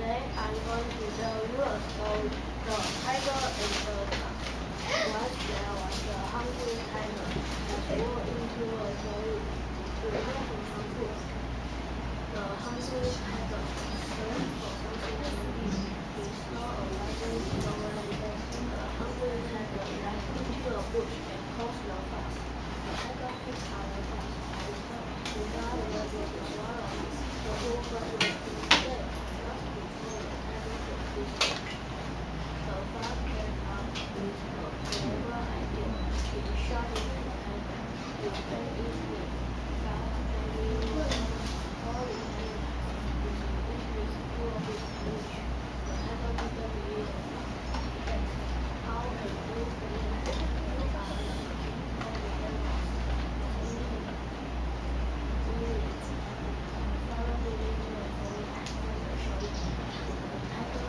Today I'm going to tell you a story, The Tiger and the Duck. Once there was a hungry tiger that flew into a cave to look for some food. The hungry tiger searched for something to eat. He saw a rising sun and the hungry tiger ran into a bush and closed the fast. The tiger picked up the fast and got ready to swallow it. The whole bird was dead. The fox came out with a clever idea. He shot it at the tiger. You can eat me. And he was calling him. This is full of his fish. The tiger didn't believe it. How can you believe it? You are all the animals. Follow the leader for the show. The tiger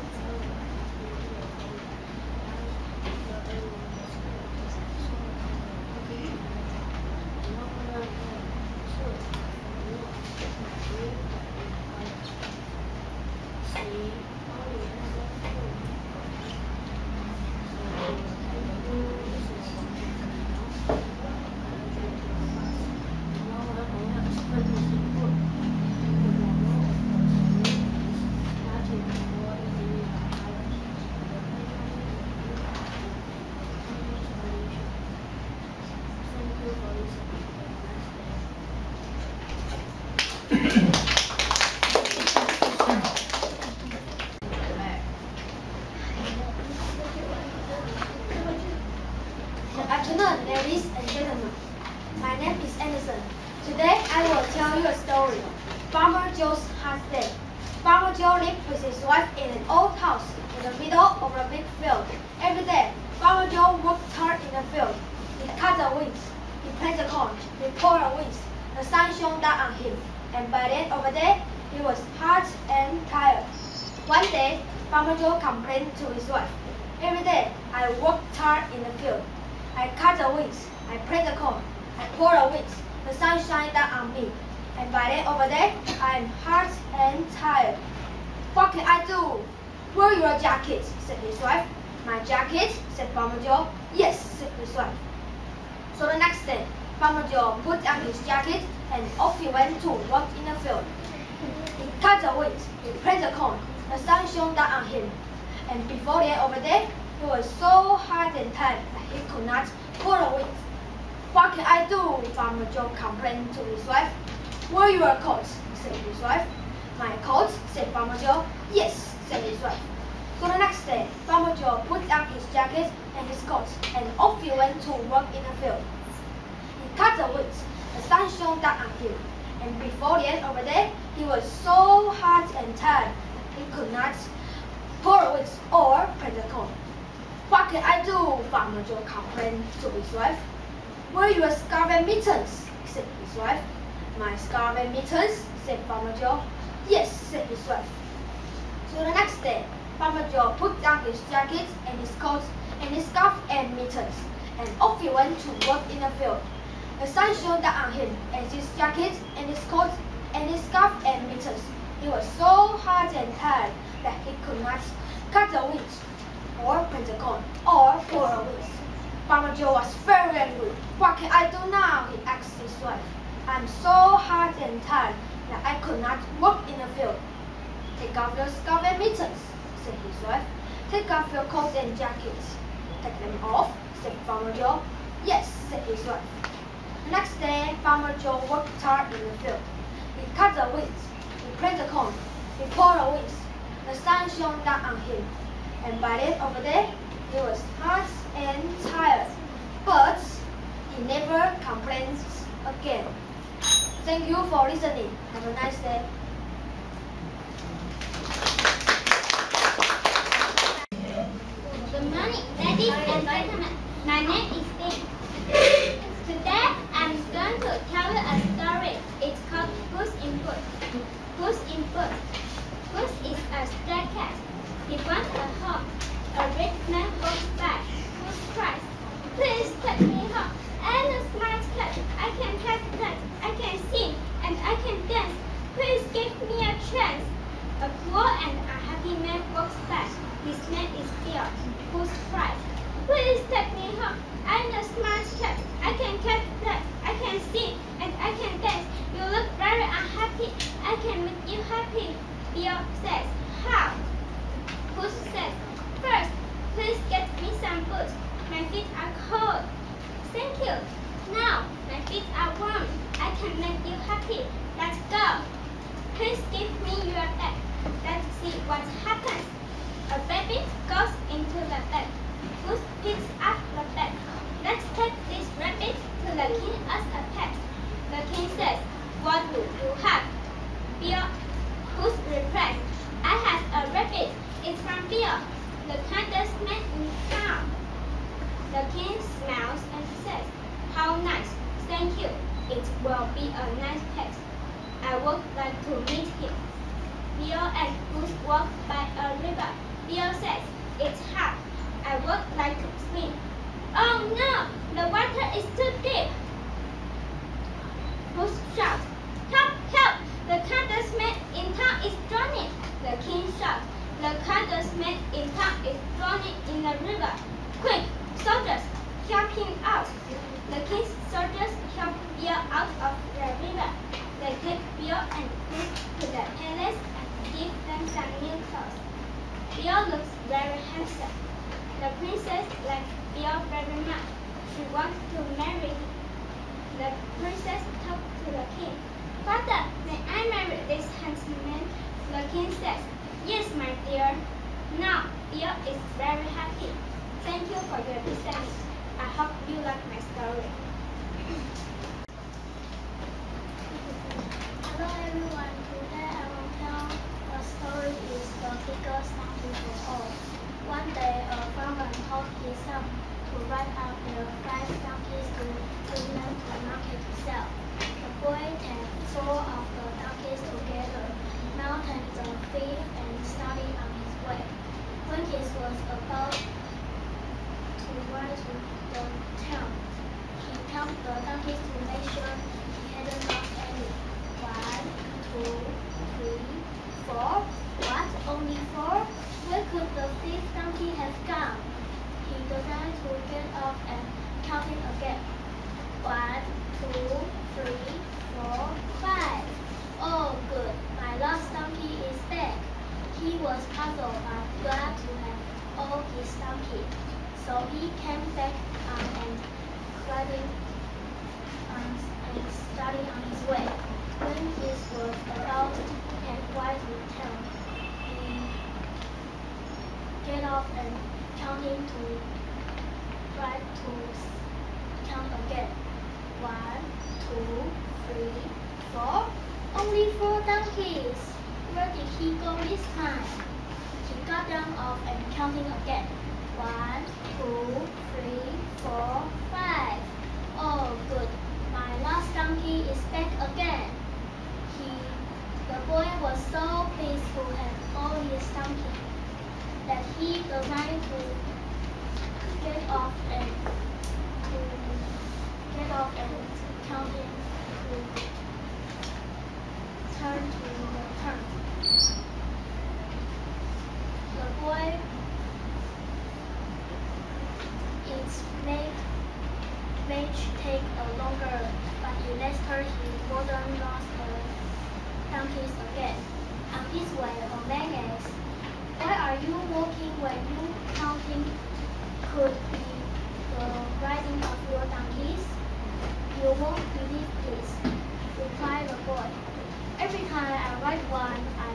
Good afternoon, ladies and gentlemen. My name is Anderson. Today I will tell you a story. Farmer Joe's hard day. Farmer Joe lived with his wife in an old house in the middle of a big field. Every day, Farmer Joe worked hard in the field. He cut the weeds, he planted the corn, he poured the weeds. The sun shone down on him, and by the end of the day, he was hot and tired. One day, Farmer Joe complained to his wife, "Every day, I worked hard in the field. I cut the weeds, I plant the corn, I pour the weeds. The sun shines down on me, and by the end of the day, I am hot and tired. What can I do?" "Wear your jacket," said his wife. "My jacket?" said Farmer Joe. "Yes," said his wife. So the next day, Farmer Joe put on his jacket and off he went to work in the field. He cut the weeds, he planted the corn. The sun shone down on him, and before the end of the day, he was so hot and tired that he could not pour the weeds. "What can I do?" Farmer Joe complained to his wife. "Wear your coat," said his wife. "My coat?" said Farmer Joe. "Yes," said his wife. So the next day, Farmer Joe put on his jacket and his coat, and off he went to work in the field. He cut the weeds, the sun shone down on him, and before the end of the day, he was so hot and tired that he could not pour the weeds or plant the corn. "What can I do?" Farmer Joe complained to his wife. "Wear your scarf and mittens," said his wife. "My scarf and mittens?" said Farmer Joe. "Yes," said his wife. So the next day, Farmer Joe put on his jacket and his coat and his scarf and mittens, and off he went to work in the field. The sun shone down on him, and his jacket and his coat and his scarf and mittens. He was so hot and tired that he could not cut the weeds, or plant the corn, or pour the weeds. Farmer Joe was very angry. "What can I do now?" he asked his wife. "I'm so hot and tired that I could not work in the field." "Take off your scarf and mittens," said his wife. "Take off your coat and jacket." "Take them off," said Farmer Joe. "Yes," said his wife. The next day, Farmer Joe worked hard in the field. He cut the weeds, he planted the corn, he poured the weeds. The sun shone down on him, and by the end of the day, he was hot and tired. But he never complains again. Thank you for listening. Have a nice day. Good morning, ladies and gentlemen. My name is Ding. Today, I'm going to tell you a story. It's called Puss in Boots. Puss in Boots. Puss is a stray cat. He wants a home. A rich man goes by. Puss cries, "Please take me home. I'm a smart cat. I can catch nuts. I can sing and I can dance. Please give me a chance." A poor and unhappy donkey man walks back. His name is Bear. Goose cries, "Please take me home. I'm a smart cat. I can catch flies. I can sing and I can dance. You look very unhappy. I can make you happy." Bear says, "How?" Goose says, "First, please get me some boots. My feet are cold." "Thank you. Now, my feet are warm. I can make you happy. Let's go. Please give me your bag. Let's see what happens." A rabbit goes into the bag. Goose picks up the bag. "Let's take this rabbit to the king as a pet." The king says, "What do you have?" Goose replies, "I have a rabbit. It's from Bear, the kindest man in town." The king smiles and says, "How nice. Thank you. It will be a nice pet. I would like to meet him." Bear and Goose walk by a river. Bear says, "It's hot. I would like to swim." "Oh no, the water is too deep." Goose shouts, "Help, help! The kindest man in town is drowning." The king shouts, "The kindest man in town is drowning in the river. Quick, soldiers, help him out." The king's soldiers help Bear out of the river. They take Bear and Goose to the palace and give them some new clothes. Bear looks very handsome. The princess likes Bear very much. She wants to marry him. The princess talks to the king. "Father, may I marry this handsome man?" The king says, "Yes, my dear." Now, Bear is very happy. Thank you for your listening. I hope you like my story. Hello everyone, today I will tell the story is the biggest donkey of all. One day a farmer told his son to ride up the 5 donkeys to bring them to the market to sell. The boy tied 4 of the donkeys together, mounted the 5th and started on his way. When he was about to ride to the town, he counted the donkeys to make sure he hadn't lost any. 1, 2, 3, 4. What? Only 4? Where could the 5th donkey have gone? He decided to get off and count it again. 1, 2, 3, 4, 5. Oh, good. My last donkey is back. He was puzzled but glad to have all his donkey. So he came back and started on his way. When he was about halfway to town, he get off and counting to try to count again. 1, 2, 3, 4. Only 4 donkeys. Where did he go this time? He got down off and counting again. 1, 2, 3, 4, 5. Oh, good. My last donkey is back again. The boy was so pleased to have all his donkey that he decided to get off and counting to turn to the turn. The boy may take a longer, but later he wouldn't lost the donkeys again. On his way, a man asked, "Why are you walking when you counting could be the riding of your donkeys?" "You won't believe this," replied the boy. "Every time I ride one, my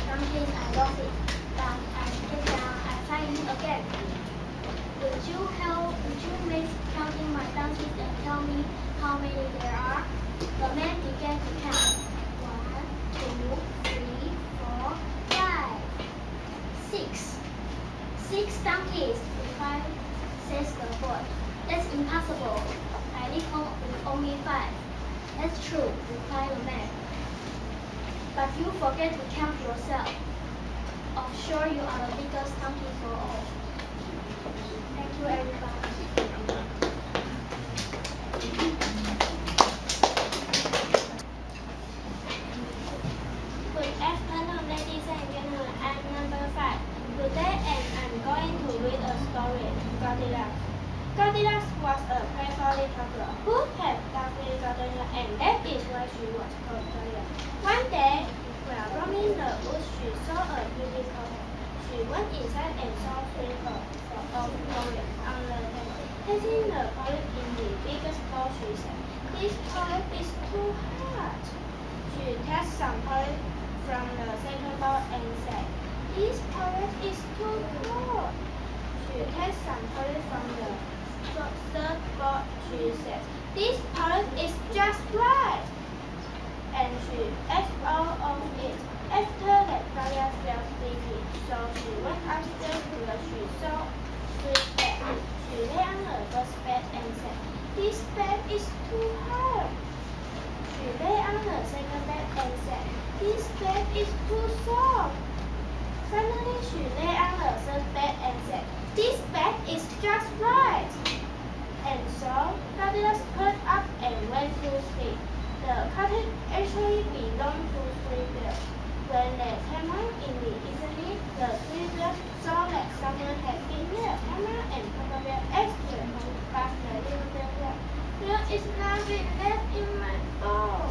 donkeys I lost it, but I get down, I find it again. Would you make counting my donkeys and tell me how many there are?" The man began to count. 1, 2, 3, 4, 5, 6. 6 donkeys, says the boy. "That's impossible. I live home with only 5. "That's true," replied the man. "But you forget to count yourself. Of sure you are the biggest donkey for all." Thank you, everybody. Good afternoon. ladies and gentlemen, I'm number 5. Today I'm going to read a story, Goldilocks. Goldilocks was a playful little girl who had lovely golden hair, and that is why she was called Goldilocks. One day, while roaming the woods, she saw a beautiful hen. She went inside and saw 3 cups of porridge on the table. Placing the porridge in the biggest bowl, she said, "This porridge is too hot." She tasted some porridge from the second bowl and said, "This porridge is too cold." She tasted some porridge from the third bowl. She said, "This porridge is just right." And she ate all of it. After that, Gloria felt sleepy, so she went upstairs to the she saw 3 beds. She lay on the first bed and said, "This bed is too hard." She lay on the second bed and said, "This bed is too soft." Finally, she lay on the third bed and said, "This bed is just right." And so, Goldilocks curled up and went to sleep. The cottage actually belonged to 3 bears. When they came home in the evening, the 3 bears saw that someone had been there. Mama and Papa Bear asked their home, but the little bear said, "There is nothing left in my bowl."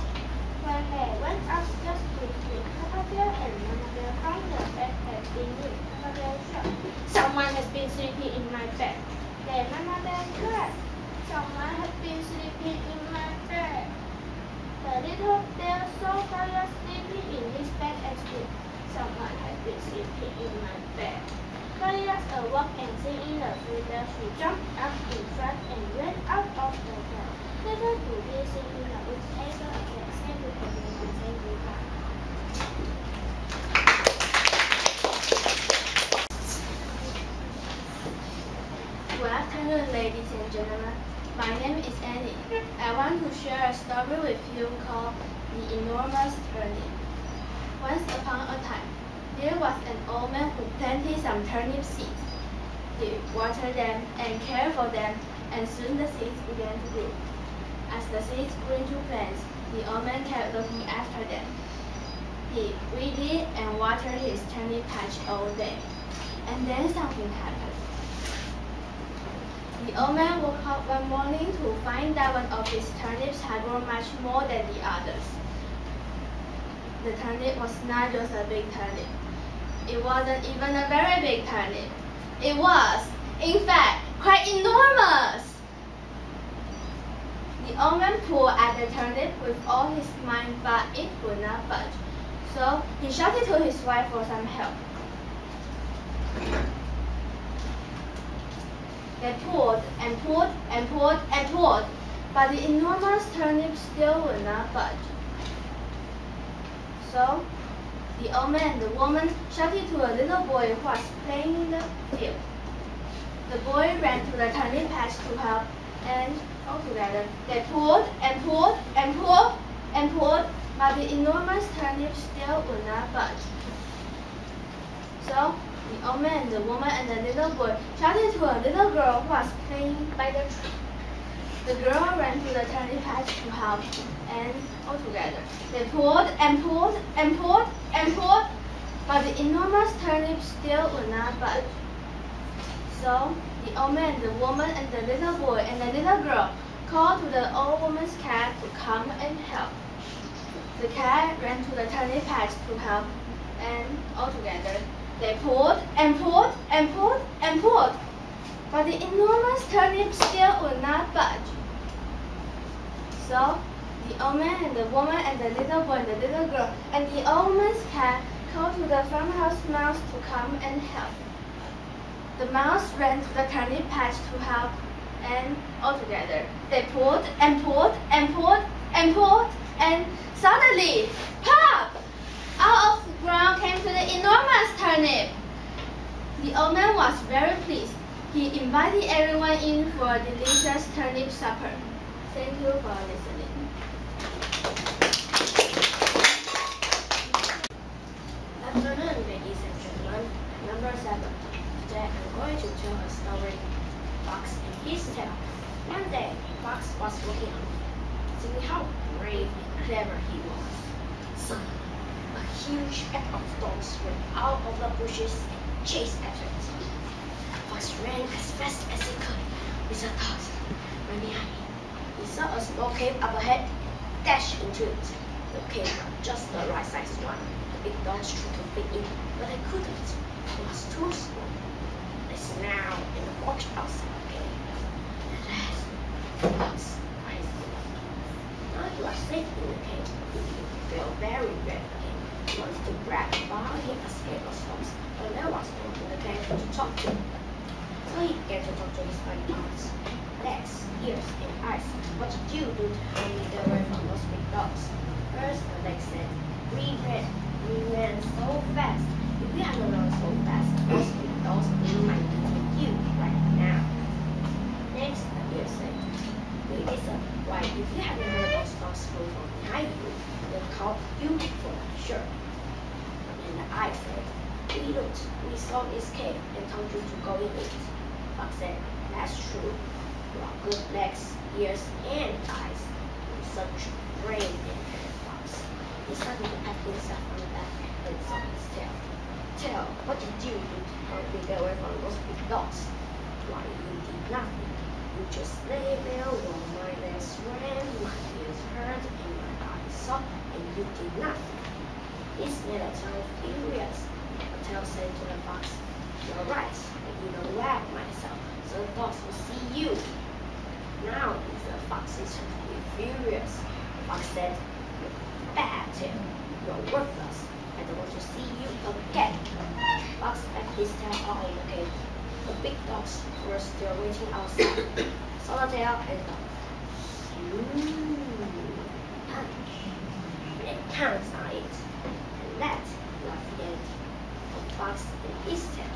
When they went upstairs to sleep, Papa Bear and Mama Bear found the bed had been moved. Papa Bear shouted, "Someone has been sleeping in my bed." Then Mama Bear cried, "Someone has been sleeping in my bed." The little bear saw Goldilocks sleeping in his bed and screamed, "Someone has been sleeping in my bed." Goldilocks awoke and seeing the 3 bears, she jumped up in fright and ran out of the bed. Later to be seen in the woods ever again. Say goodbye and say goodbye. Good afternoon, ladies and gentlemen. My name is Annie. I want to share a story with you called The Enormous Turnip. Once upon a time, there was an old man who planted some turnip seeds. He watered them and cared for them, and soon the seeds began to grow. As the seeds grew into plants, the old man kept looking after them. He weeded and watered his turnip patch all day. And then something happened. The old man woke up one morning to find that one of his turnips had grown much more than the others. The turnip was not just a big turnip. It wasn't even a very big turnip. It was, in fact, quite enormous. The old man pulled at the turnip with all his might, but it would not budge. So he shouted to his wife for some help. They pulled and pulled and pulled and pulled, but the enormous turnip still would not budge. So the old man and the woman shouted to a little boy who was playing in the field. The boy ran to the turnip patch to help, and altogether they pulled and pulled and pulled and pulled, but the enormous turnip still would not budge. So the old man, the woman, and the little boy shouted to a little girl who was playing by the tree. The girl ran to the turnip patch to help, and altogether they pulled and pulled and pulled and pulled, but the enormous turnip still would not budge. So the old man, the woman, and the little boy and the little girl called to the old woman's cat to come and help. The cat ran to the turnip patch to help, and altogether they pulled and pulled and pulled and pulled, but the enormous turnip still would not budge. So the old man and the woman and the little boy and the little girl and the old woman's cat called to the farmhouse mouse to come and help. The mouse ran to the turnip patch to help, and altogether they pulled and pulled and pulled and pulled, and suddenly, pop! Out of the ground came to the enormous turnip. The old man was very pleased. He invited everyone in for a delicious turnip supper. Thank you for listening. Afternoon, ladies and gentlemen. Number 7. Today I'm going to tell a story, Fox and his tail. One day, Fox was walking on, seeing how brave and clever he was. Son, a huge pack of dogs ran out of the bushes and chased after it. Fox ran as fast as he could, with the dogs right behind him. He saw a small cave up ahead, dashed into it. The cave was just the right size one. The big dogs tried to fit in, but they couldn't. It was too small. They snarled and walked outside the cave. At last, the fox rised up. Now he was safe in the cave. He felt very bad again. He wanted to brag about how he escaped the fox, but there was no one in the cave to talk to. So he began to talk to his funny parts. Legs, ears, and eyes. What did you do to help me get away from those big dogs? First, the leg said, we ran so fast. If we hadn't run so fast, those big dogs might eat you right now. Next, the ear said, we listened. Why, if you hadn't heard those dogs go from behind you, they'd call you for sure. And the eye said, we looked, we saw this cave and told you to go in it. Fox said, that's true. You are good legs, ears, and eyes. You're such a brave and hairy fox. He started to pat himself on the back and saw his tail. Tail, what did you do to help me get away from those big dogs? Why, you did nothing. You just lay there while my legs ran, my ears hurt, and my eyes saw, and you did nothing. This made the tail furious. The tail said to the fox, you're right, I didn't wag myself, so the dogs will see you. Now it's the fox's turn to be furious. The fox said, you bad tail, you're worthless. I don't want to see you again. The fox left his tail out in the cave. The big dogs were still waiting outside. Saw the tail and thought, punch. They pounced on it. And that was the end of the fox and his tail.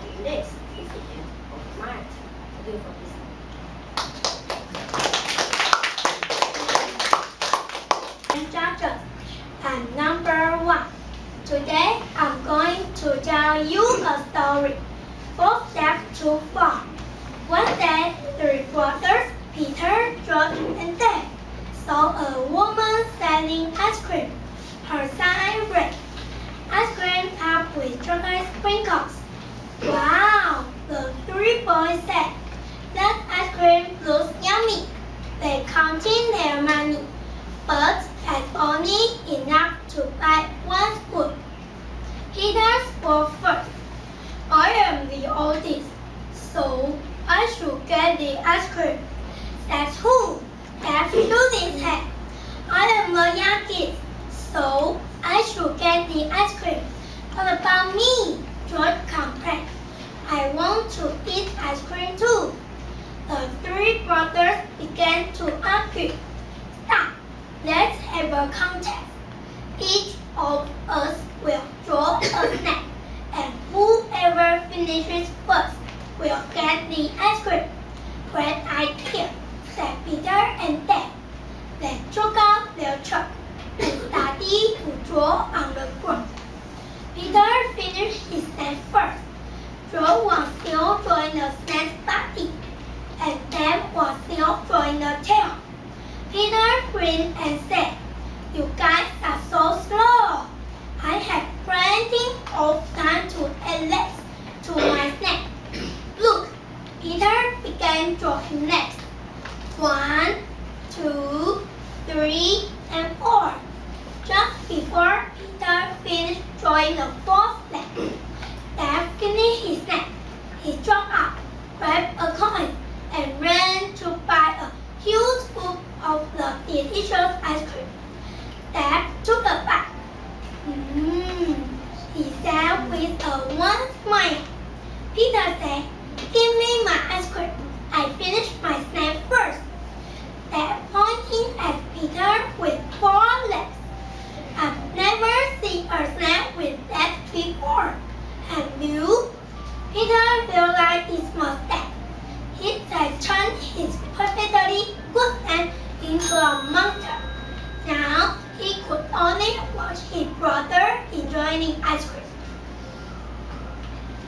And this is the end of my tail. Thank you for listening. Instructions. And number 1. Today I'm going to tell you a story. 4 steps to farm. One day, 3 brothers, Peter, George, and Dave, saw a woman selling ice cream. Her sign read, ice cream topped with chocolate sprinkles. Wow, the 3 boys said. That ice cream looks yummy. They counted their money, but had only enough to buy 1 spoon. Peter spoke first. I am the oldest, so I should get the ice cream. That's who? Dad shook his head. I am the youngest, so I should get the ice cream. What about me? George complained. I want to eat ice cream too. The 3 brothers began to argue. Stop. Let's have a contest. Each of us will draw a snack, and whoever finishes first will get the ice cream. Great idea, said Peter and Dave. They took out their chalk and started to draw on the ground. Peter finished his snack first. George was still drawing the snack's body, and Dave was still drawing the tail. Peter grinned and said, you guys are so slow. I have plenty of time to add legs to my snack. Look, Peter began drawing next. 1, 2, 3, and 4. Just before Peter finished drawing the 4th leg, Dad finished his snack. He jumped up, grabbed a coin, and ran to buy a huge scoop of the delicious ice cream. Dad took a bite. He said with a one smile. Peter said, give me my ice cream. I finished my snack first. Dad pointing at Peter with 4 legs. I've never seen a snack with legs before. Have you? Peter realized his mistake. He had turned his perfectly good snack into a monster. Now he could only watch his brother enjoying the ice cream.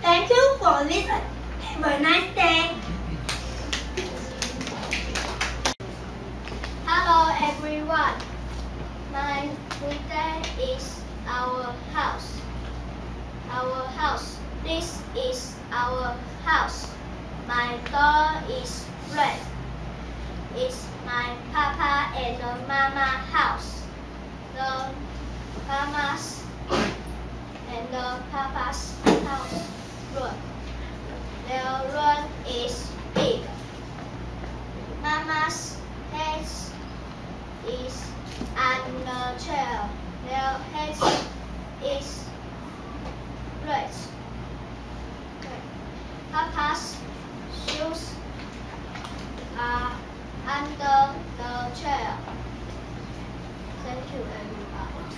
Thank you for listening. Have a nice day. Hello everyone. Today is our our house. My door is red. It's my papa and mama house. The mama's and the papa's house room. Their room is big. Mama's head is on the chair. Their head is red. Papa's shoes are under the chair. Thank you, everybody.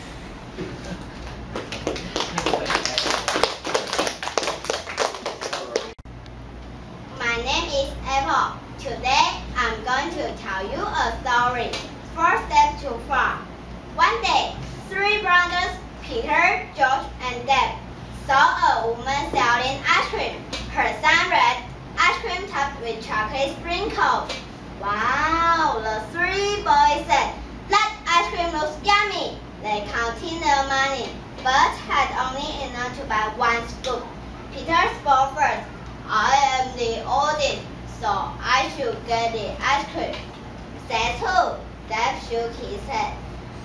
My name is Apple. Today I'm going to tell you a story. 4 steps too far. One day, 3 brothers, Peter, George, and Deb, saw a woman selling ice cream. Her son red ice cream topped with chocolate sprinkles. Wow, the 3 boys said, that ice cream looks yummy. They counted their money, but had only enough to buy 1 scoop. Peter spoke first. I am the oldest, so I should get the ice cream. Said who? Deb shook his head.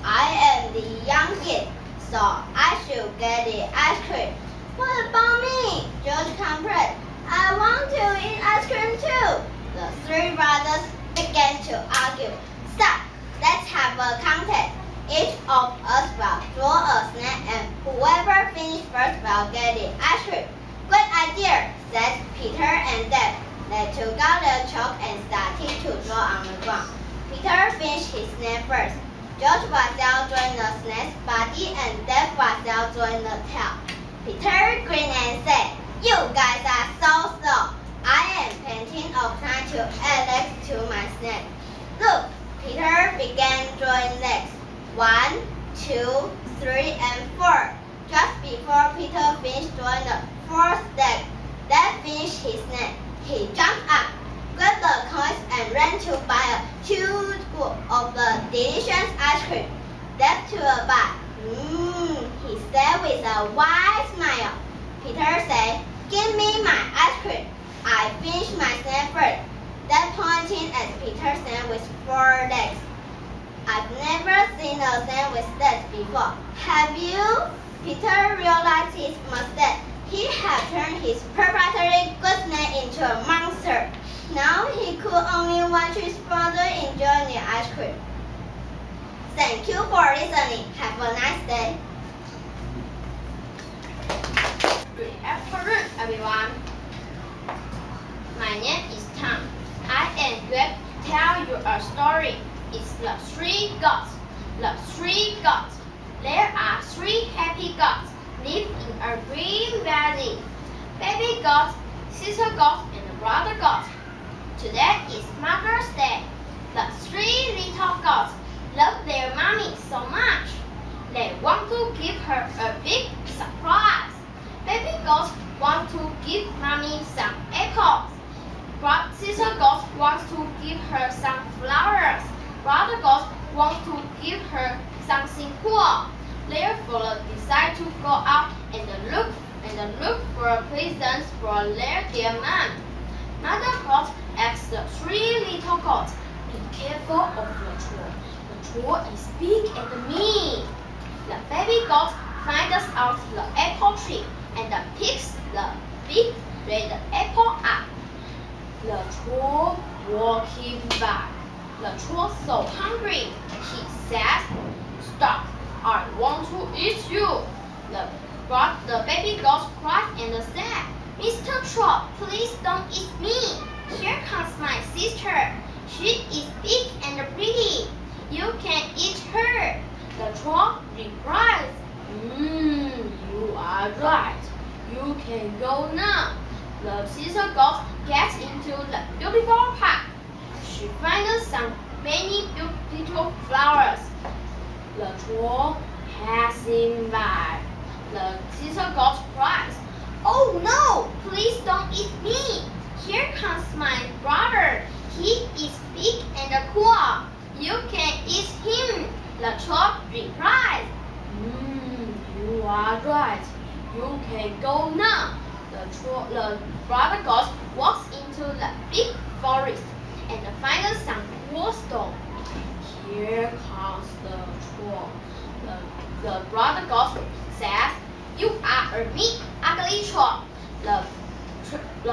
I am the youngest, so I should get the ice cream. What about me? George complained. I want to eat ice cream too. The 3 brothers began to argue. Stop, let's have a contest. Each of us will draw a snack and whoever finishes first will get the ice cream. Good idea, said Peter and Deb. They took out their chalk and started to draw on the ground. Peter finished his snack first. George was now drawing the snack's body and Deb was now drawing the tail. Peter grinned and said, you guys are so slow. I am painting a plan to add legs to my snack. Look, Peter began drawing legs. 1, 2, 3, and 4. Just before Peter finished drawing the 4th leg, Deb finished his snack. He jumped up, grabbed the coins, and ran to buy a huge scoop of the delicious ice cream. Deb took a bite. He said with a wide smile. Peter said, give me my ice cream. I finished my snack first. Deb pointed at Peter's snack with 4 legs. I've never seen a snack with legs before. Have you? Peter realized his mistake. He had turned his perfectly good snack into a monster. Now he could only watch his brother enjoy the ice cream. Thank you for listening. Have a nice day. Good afternoon, everyone. My name is Tom. I am going to tell you a story. It's the 3 goats. The 3 goats. There are 3 happy goats live in a green valley. Baby goat, sister goat, and brother goat. Today is Mother's Day. The 3 little goats love their mommy so much. They want to give her a big surprise. Baby goat wants to give mommy some apples. Sister goat wants to give her some flowers. Brother goat wants to give her something cool. Therefore, decide to go out and look for presents for their dear mom. Mother goat asks the 3 little goats, be careful of the troll. The troll is big and mean. The baby goat finds out the apple tree and picks the big red apple up. The troll walking by. The troll so hungry. He says, stop, I want to eat you. The baby goat cried and said, Mr. Troll, please don't eat me. Here comes my sister. She is big and pretty. You can eat her. The troll replies, you are right. You can go now. The sister goat gets into the beautiful park. She finds many beautiful flowers. The troll passing by. The sister goat cries, oh no, please don't eat me. Here comes my brother. He is big and cool. You can eat him. The troll replies, you are right. You can go now. the brother goat walks into the big forest and finds some woolstone. Here comes the troll. The brother goat says, "You are a big, ugly troll." The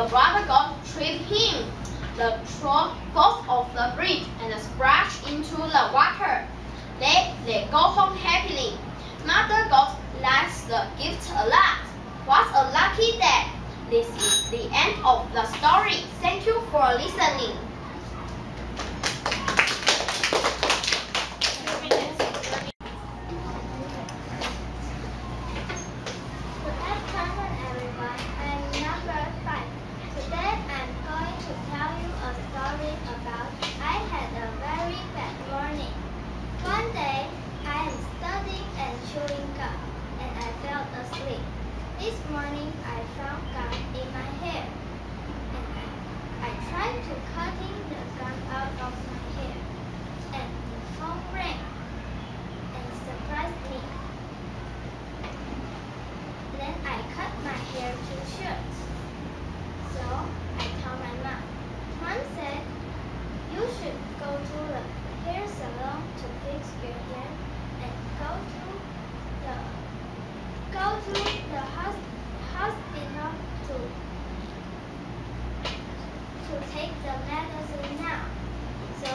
brother goat trips him. The troll falls off the bridge and splashes into the water. They go home happily. Mother goat likes the gift a lot. What a lucky day! This is the end of the story. Thank you for listening. Good afternoon, everyone. I'm number 5. Today I'm going to tell you a story about I had a very bad morning. One day, I am studying and chewing gum, and I fell asleep. This morning, I found gum in my hair, and I tried to cutting the gum out of my hair, and the phone rang and surprised me. Then I cut my hair too short. So I told my mom. Mom said, "You should go to the hair salon to fix your hair and go to the hospital to take the medicine now." So I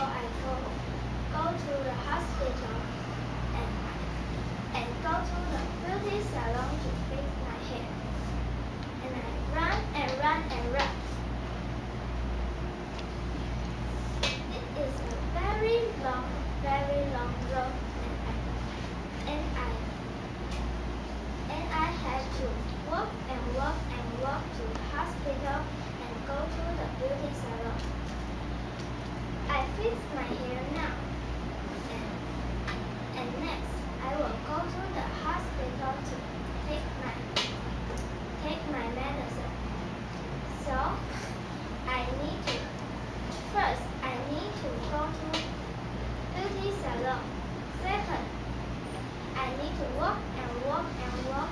go to the hospital and go to the beauty salon to fix my hair. And I run and run and run. It is a very long road, and I had to walk and walk and walk to the hospital and go to the beauty salon. I fix my hair now, and next I will go to the hospital to take my medicine. So first I need to go to beauty salon. Second, I need to walk and walk and walk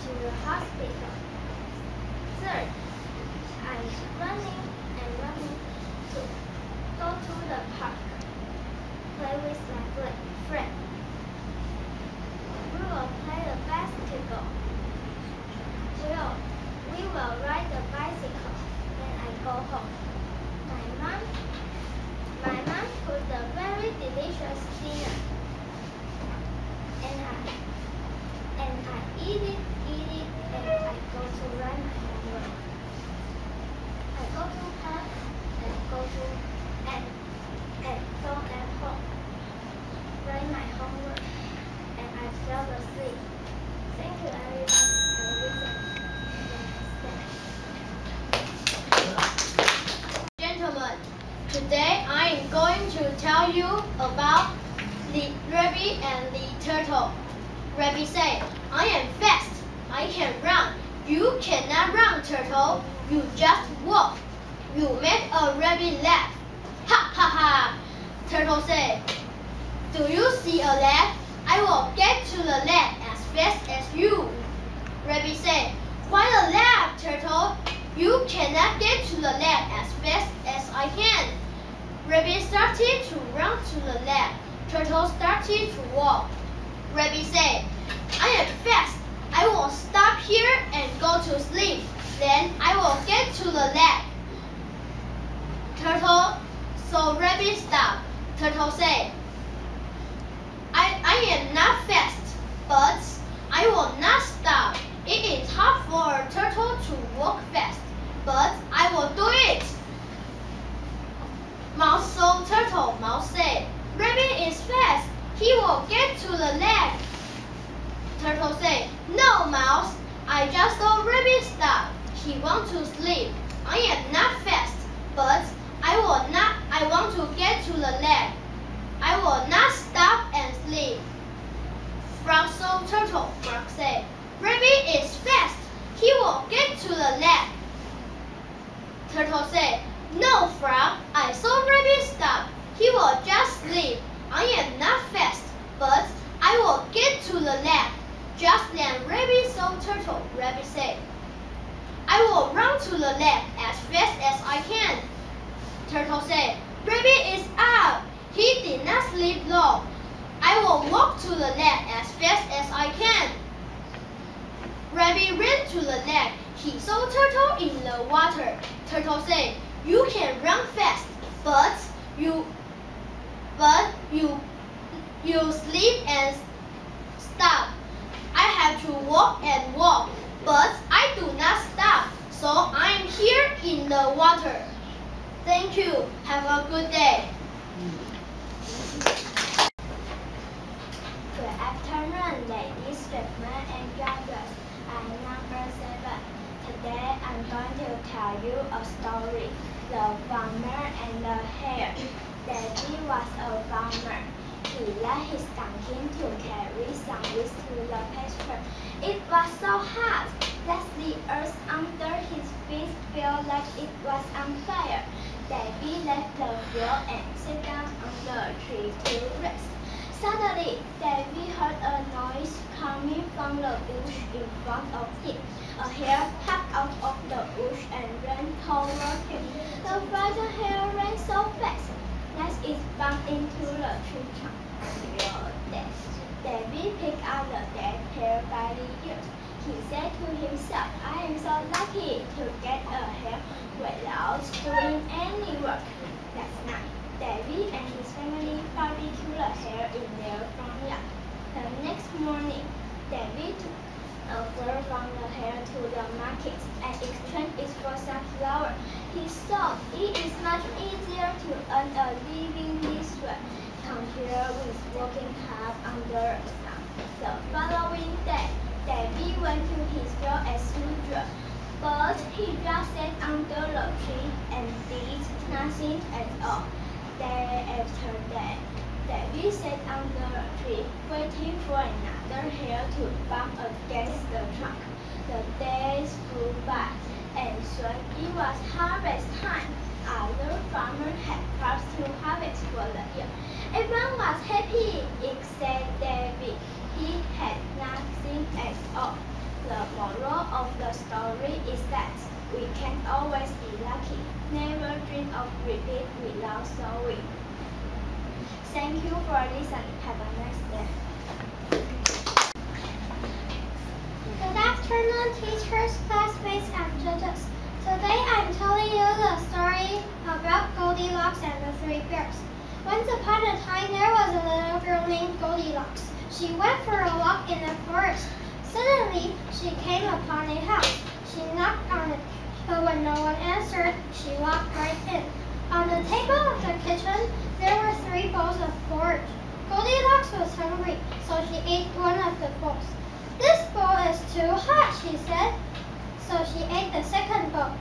to the hospital. Third, I'm running and running to go to the park, play with my friend. We will play the basketball. We will ride the bicycle. Then I go home. My mom cooked a very delicious dinner, and I eat it, and I go to write my homework. I go to park and go at home, write my homework, and I fell asleep. Thank you, everyone, for listening. Gentlemen, today I am going to tell you about the rabbit and the turtle. Rabbit said, "I am fast. I can run. You cannot run, turtle. You just walk." You make a rabbit laugh. Ha ha ha. Turtle said, "Do you see a lake? I will get to the lake as fast as you." Rabbit said, "Why a lake, turtle? You cannot get to the lake as fast as I can." Rabbit started to run to the lake. Turtle started to walk. Rabbit said, "I am fast. I will stop here and go to sleep. Then I will get to the lake." So Rabbit stopped. Turtle said, I am not fast, but I will not stop. It is hard for a turtle to walk fast, but I will do it." Mouse saw turtle. Mouse said, "Rabbit is fast. He will get to the lake." Turtle said, "No, Mouse. I just saw Rabbit stop. He wants to sleep. I am not fast, but I want to get to the lake. I will not stop and sleep." Frog saw turtle. Frog said, "Rabbit is fast. He will get to the lake." Turtle said, "No, Frog. I saw Rabbit stop. He will just sleep. I am not fast, but I will get to the lake." Just then Rabbit saw turtle. Rabbit said, I will run to the left as fast as I can. Turtle said, Rabbit is up. He did not sleep long. I will walk to the left as fast as I can. Rabbit ran to the left. He saw Turtle in the water. Turtle said, You can run fast, but you sleep and stop. I have to walk and walk, but I do not stop, so I am here in the water. Thank you. Have a good day. Good afternoon, ladies, gentlemen, and drivers. I'm number 7. Today I'm going to tell you a story. The Farmer and the Hare. Daddy was a farmer. He let his donkey to carry some wheat to the pasture. It was so hot that the earth under his feet felt like it was on fire. Davy left the field and sat down under a tree to rest. Suddenly, Davy heard a noise coming from the bush in front of him. A hare popped out of the bush and ran toward him. The frightened hare ran so fast that it bumped into the tree trunk. Davy picked out the dead hare by the ears. He said to himself, I am so lucky to get a hare without doing any work. That night, Davy and his family barbecued the hare in their front yard. The next morning, Davy took a fur from the hare to the market and exchanged it for some flour. He thought it is much easier to earn a living this way compared with working hard under the sun. The following day, Davy went to his field as usual, but he just sat under the tree and did nothing at all. Day after day, Davy sat under a tree, waiting for another hare to bump against the trunk. The days flew by, and soon it was harvest time. Other farmers had crops to harvest for the year. Everyone was happy except Davy. He had nothing at all. The moral of the story is that we can't always be lucky. Never dream of repeat without sowing. Thank you for listening. Have a nice day. Good afternoon, teachers, classmates, and judges. Today I'm telling you the story about Goldilocks and the 3 bears. Once upon a time, there was a little girl named Goldilocks. She went for a walk in the forest. Suddenly, she came upon a house. She knocked on it, but when no one answered, she walked right in. On the table of the kitchen, there were 3 bowls of porridge. Goldilocks was hungry, so she ate one of the bowls. This bowl is too hot, she said, so she ate the second bowl.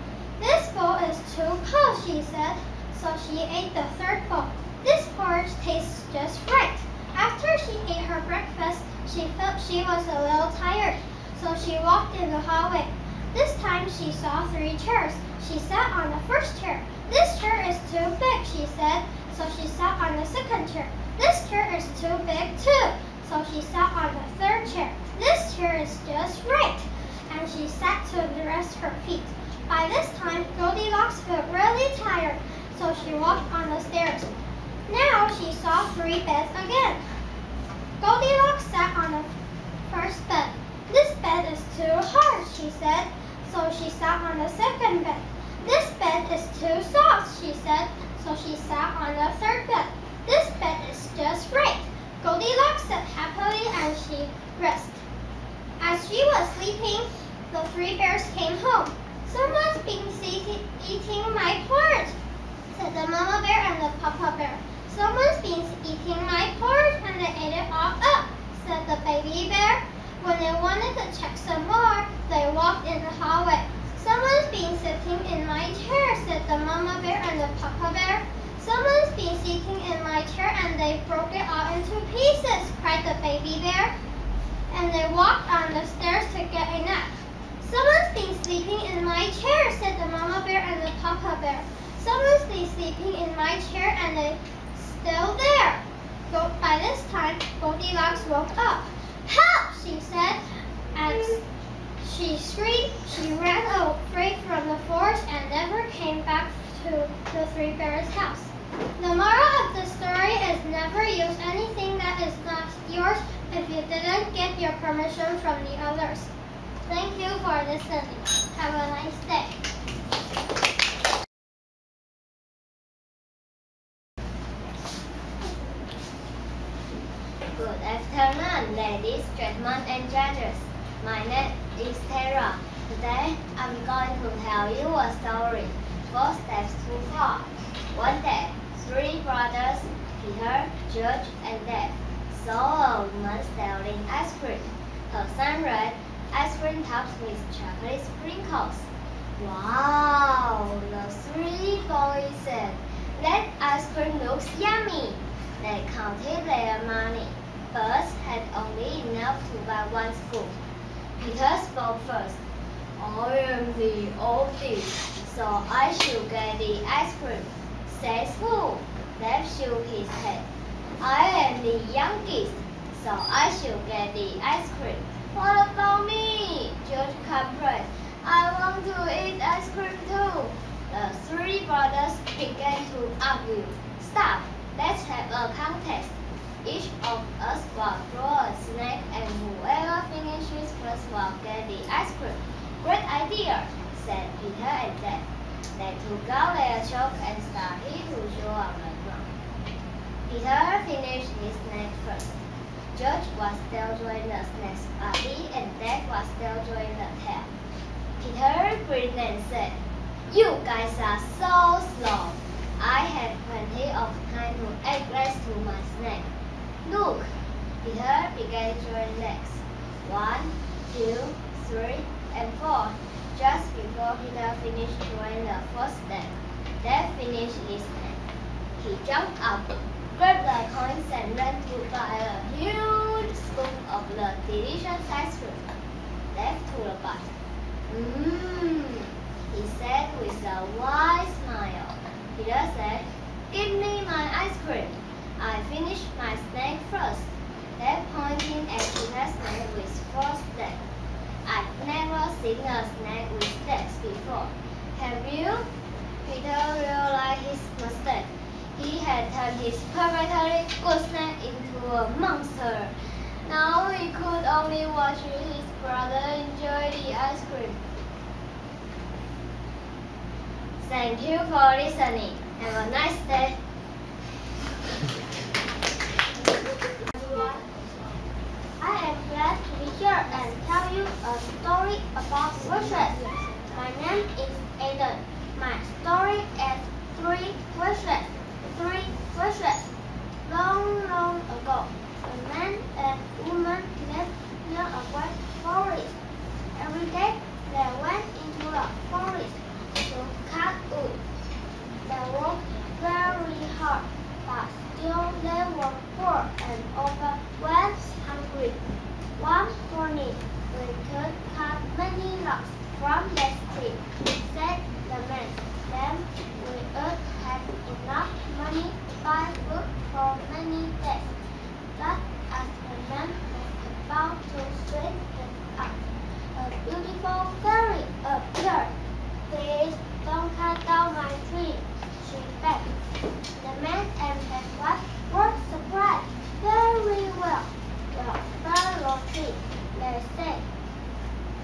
This bowl is too cold, she said, so she ate the third bowl. This porridge tastes just right. After she ate her breakfast, she felt she was a little tired, so she walked in the hallway. This time she saw 3 chairs. She sat on the first chair. This chair is too big, she said, so she sat on the second chair. This chair is too big too, so she sat on the third chair. This chair is just right, and she sat to rest her feet. By this time, Goldilocks felt really tired, so she walked on the stairs. Now she saw 3 beds again. Goldilocks sat on the first bed. This bed is too hard, she said, so she sat on the second bed. This bed is too soft, she said, so she sat on the third bed. This bed is just right. Goldilocks sat happily and she rested. As she was sleeping, the 3 bears came home. Someone's been eating my porridge, said the mama bear and the papa bear. Someone's been eating my porridge and they ate it all up, said the baby bear. When they wanted to check some more, they walked in the hallway. Someone's been sitting in my chair, said the mama bear and the papa bear. Someone's been sitting in my chair and they broke it all into pieces, cried the baby bear. And they walked on the stairs to get a nap. Someone's been sleeping in my chair, said the mama bear and the papa bear. Someone's been sleeping in my chair and they're still there. By this time, Goldilocks woke up. Help, she said, as She screamed, she ran away from the forest and never came back to the Three Bears' house. The moral of the story is never use anything that is not yours if you didn't get your permission from the others. Thank you for listening. Have a nice day. Good afternoon, ladies, gentlemen, and judges. My name is Tara. Today, I'm going to tell you a story. 4 steps too far. One day, 3 brothers, Peter, George, and Dave, saw a woman selling ice cream. Her son read, ice cream topped with chocolate sprinkles. Wow, the 3 boys said, that ice cream looks yummy. They counted their money, but had only enough to buy 1 scoop. Peter spoke first. I am the oldest, so I should get the ice cream. Says who? Dave shook his head. I am the youngest, so I should get the ice cream. What about me? George complained. I want to eat ice cream too. The 3 brothers began to argue. Stop. Let's have a contest. Each of us will throw a snack and whoever finishes first will get the ice cream. Great idea, said Peter and Dave. They took out their chalk and started to draw on the ground. Peter finished his snack first. George was still drawing the snack body and Dave was still drawing the tail. Peter grinned and said, you guys are so slow. I had plenty of time to add legs to my snack. Look, Peter began drawing legs. 1, 2, 3, and 4. Just before Peter finished drawing the 4th step, Dave finished his snack. He jumped up, grabbed the coins and ran to buy a huge scoop of the delicious ice cream. Dave took a bite. He said with a wide smile. Peter said, give me my ice cream. I finished my snack first. Dave pointing at Peter's snack with 4 steps. I've never seen a snack with steps before. Have you? Peter realized his mistake. He had turned his perfectly good snack into a monster. Now he could only watch his brother enjoy the ice cream. Thank you for listening. Have a nice day. I am glad to be here and tell you a story about wishes. My name is Aiden. My story is 3 wishes. 3 wishes. Long, long ago, a man and woman lived near a great forest. Every day, they went into the forest to cut wood. They worked very hard, but still they were poor and overwhelmed hungry. One morning, we could cut many logs from the tree, said the man. Then we would have enough money to buy food for many days. Just as the man was about to swing it up, a beautiful fairy appeared. Please don't cut down my tree, she begged. The man and his wife were surprised. Very well. Well, fellow tree, they said.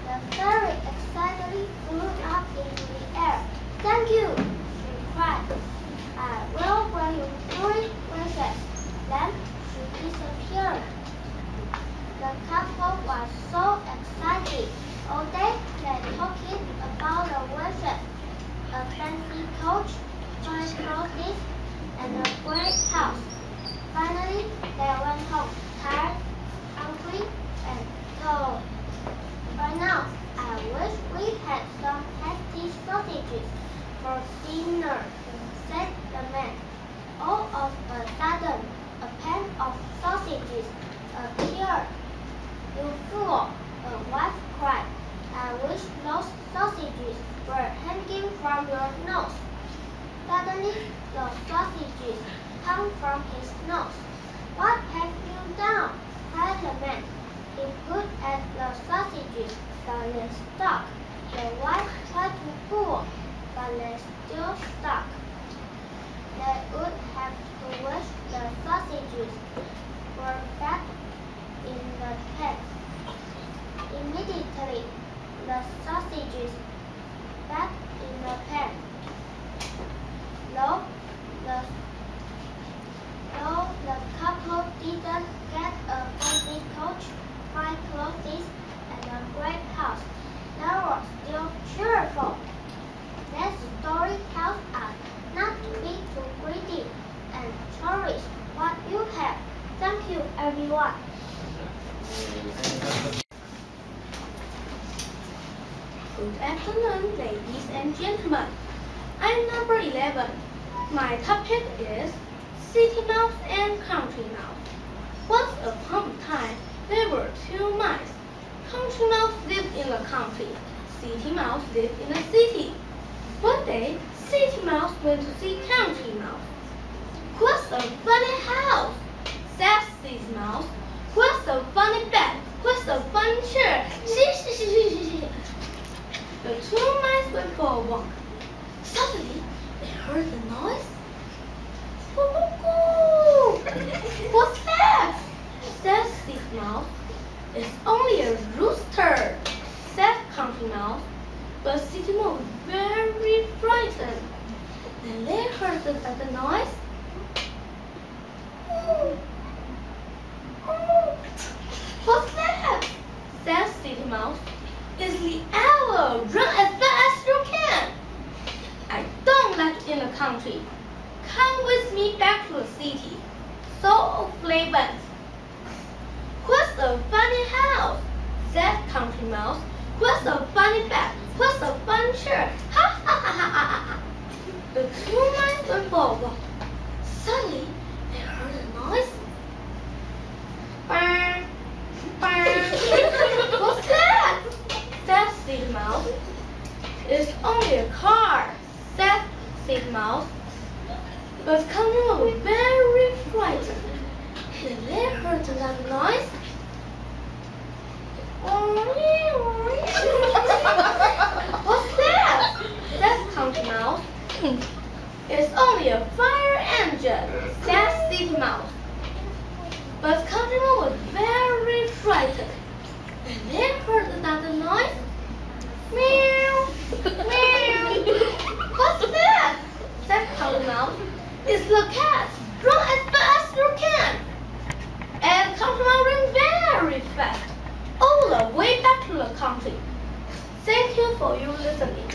The fairy excitedly flew up into the air. Thank you, she cried. I will bring you 3 wishes. Then she disappeared. The couple was so excited. All day they talked about the wishes. A fancy coach, toy clothes, and a great house. Finally, they went home, tired, hungry, and cold. Right now, I wish we had some tasty sausages for dinner, said the man. All of a sudden, a pan of sausages appeared. You fool, the wife cried. I wish those sausages were hanging from your nose. Suddenly, the sausages hung from his nose. What have you done? Cried the man. He put at the sausages. The but they're stuck. The wife tried to pull, but they're still stuck. They would have to wash the sausages were back in the pan. Immediately, the sausages back in the pan. Though the couple didn't get a fancy coach, fine clothes, and a great house, they were still cheerful. That story tells us not to be too greedy and cherish what you have. Thank you, everyone. Good afternoon, ladies and gentlemen. I'm number 11. My topic is City Mouse and Country Mouse. Once upon a time, there were two mice. Country Mouse lived in the country. City Mouse lived in the city. One day, City Mouse went to see Country Mouse. "What's a funny house?" said City Mouse. "What's a funny bed? What's a funny chair?" The two mice went for a walk. Suddenly, they heard a noise. "Cuckoo! What's that?" said City Mouse. "It's only a rooster," said Country Mouse. But City Mouse was very frightened. Then they heard the noise. "What's that?" said City Mouse. "It's the owl. Run as fast as you can." "I don't like it in the country. Come with me back to the city." So they went. "What's a funny house?" said Country Mouse. "What's a funny bed? What's a fun chair? Ha ha ha ha ha ha." The two mice went for a walk. Suddenly, they heard a noise. "Burr, burr." "What's that?" said City Mouse. "It's only a car," said City Mouse. But Country Mouse was very frightened. Then they heard another noise. "What's that?" said Country Mouse. "It's only a fire engine," said City Mouse. But Country Mouse was very frightened. And they heard another noise. "Meow, meow." "What's that?" said Country Mouse. "It's the cat. Run as fast as you can." And Country Mouse ran very fast, all the way back to the country. Thank you for your listening.